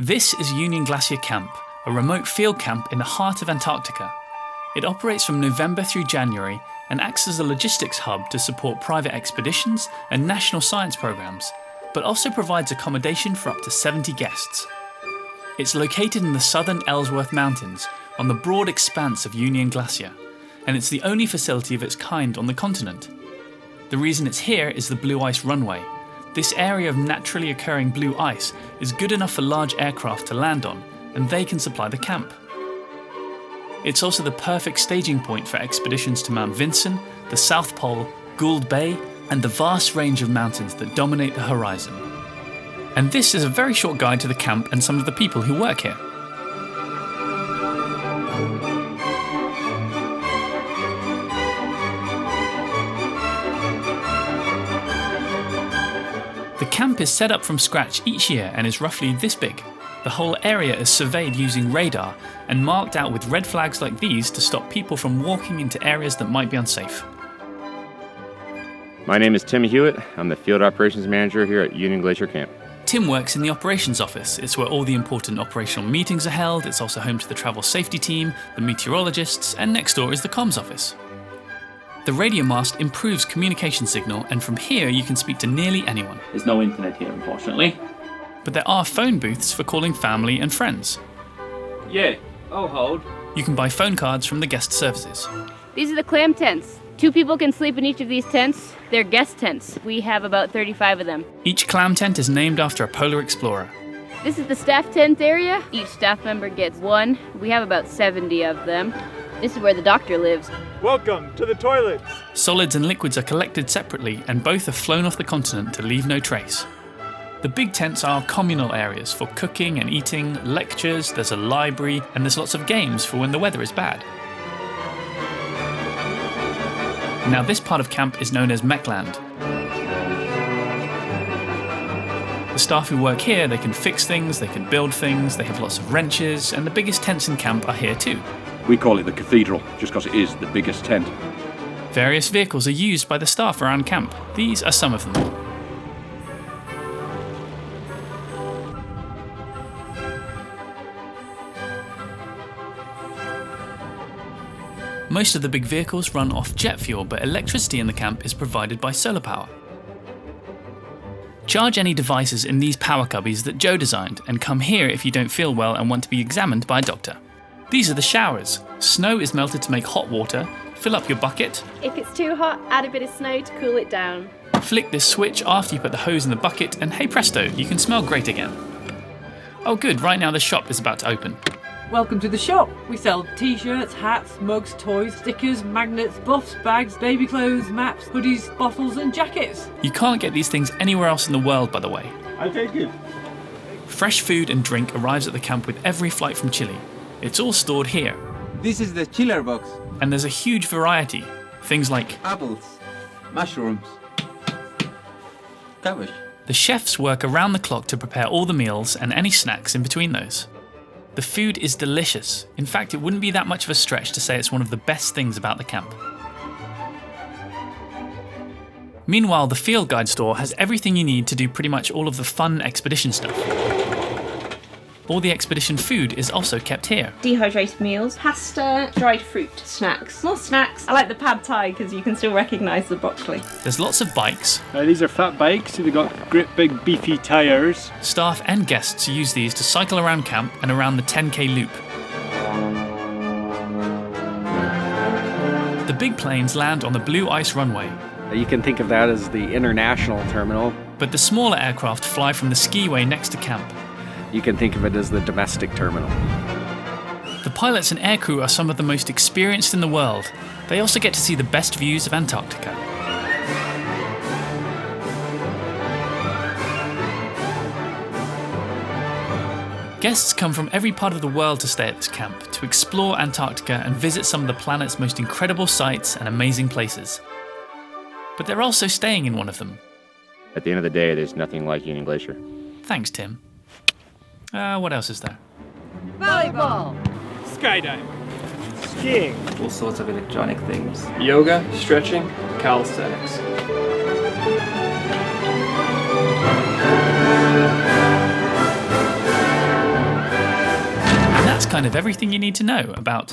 This is Union Glacier Camp, a remote field camp in the heart of Antarctica. It operates from November through January and acts as a logistics hub to support private expeditions and national science programs, but also provides accommodation for up to 70 guests. It's located in the southern Ellsworth Mountains on the broad expanse of Union Glacier, and it's the only facility of its kind on the continent. The reason it's here is the blue ice runway. This area of naturally occurring blue ice is good enough for large aircraft to land on, and they can supply the camp. It's also the perfect staging point for expeditions to Mount Vinson, the South Pole, Gould Bay, and the vast range of mountains that dominate the horizon. And this is a very short guide to the camp and some of the people who work here. The camp is set up from scratch each year and is roughly this big. The whole area is surveyed using radar and marked out with red flags like these to stop people from walking into areas that might be unsafe. My name is Tim Hewitt. I'm the Field Operations Manager here at Union Glacier Camp. Tim works in the operations office. It's where all the important operational meetings are held. It's also home to the travel safety team, the meteorologists, and next door is the comms office. The radio mast improves communication signal, and from here you can speak to nearly anyone. There's no internet here, unfortunately. But there are phone booths for calling family and friends. Yeah, I'll hold. You can buy phone cards from the guest services. These are the clam tents. 2 people can sleep in each of these tents. They're guest tents. We have about 35 of them. Each clam tent is named after a polar explorer. This is the staff tent area. Each staff member gets one. We have about 70 of them. This is where the doctor lives. Welcome to the toilets. Solids and liquids are collected separately, and both are flown off the continent to leave no trace. The big tents are communal areas for cooking and eating, lectures, there's a library, and there's lots of games for when the weather is bad. Now this part of camp is known as Mechland. The staff who work here, they can fix things, they can build things, they have lots of wrenches, and the biggest tents in camp are here too. We call it the cathedral, just because it is the biggest tent. Various vehicles are used by the staff around camp. These are some of them. Most of the big vehicles run off jet fuel, but electricity in the camp is provided by solar power. Charge any devices in these power cubbies that Joe designed, and come here if you don't feel well and want to be examined by a doctor. These are the showers. Snow is melted to make hot water. Fill up your bucket. If it's too hot, add a bit of snow to cool it down. Flick this switch after you put the hose in the bucket, and hey presto, you can smell great again. Oh good, right now the shop is about to open. Welcome to the shop. We sell t-shirts, hats, mugs, toys, stickers, magnets, buffs, bags, baby clothes, maps, hoodies, bottles and jackets. You can't get these things anywhere else in the world, by the way. I'll take it. Fresh food and drink arrives at the camp with every flight from Chile. It's all stored here. This is the chiller box. And there's a huge variety. Things like apples, mushrooms, cabbage. The chefs work around the clock to prepare all the meals and any snacks in between those. The food is delicious. In fact, it wouldn't be that much of a stretch to say it's one of the best things about the camp. Meanwhile, the field guide store has everything you need to do pretty much all of the fun expedition stuff. All the expedition food is also kept here. Dehydrated meals, pasta, dried fruit, snacks. More snacks. I like the pad thai because you can still recognise the broccoli. There's lots of bikes. These are fat bikes. They've got great big beefy tyres. Staff and guests use these to cycle around camp and around the 10k loop. The big planes land on the blue ice runway. You can think of that as the international terminal. But the smaller aircraft fly from the skiway next to camp. You can think of it as the domestic terminal. The pilots and aircrew are some of the most experienced in the world. They also get to see the best views of Antarctica. Guests come from every part of the world to stay at this camp, to explore Antarctica and visit some of the planet's most incredible sights and amazing places. But they're also staying in one of them. At the end of the day, there's nothing like Union Glacier. Thanks, Tim. What else is there? Volleyball. Skydiving. Skiing. All sorts of electronic things. Yoga, stretching, calisthenics. that's kind of everything you need to know about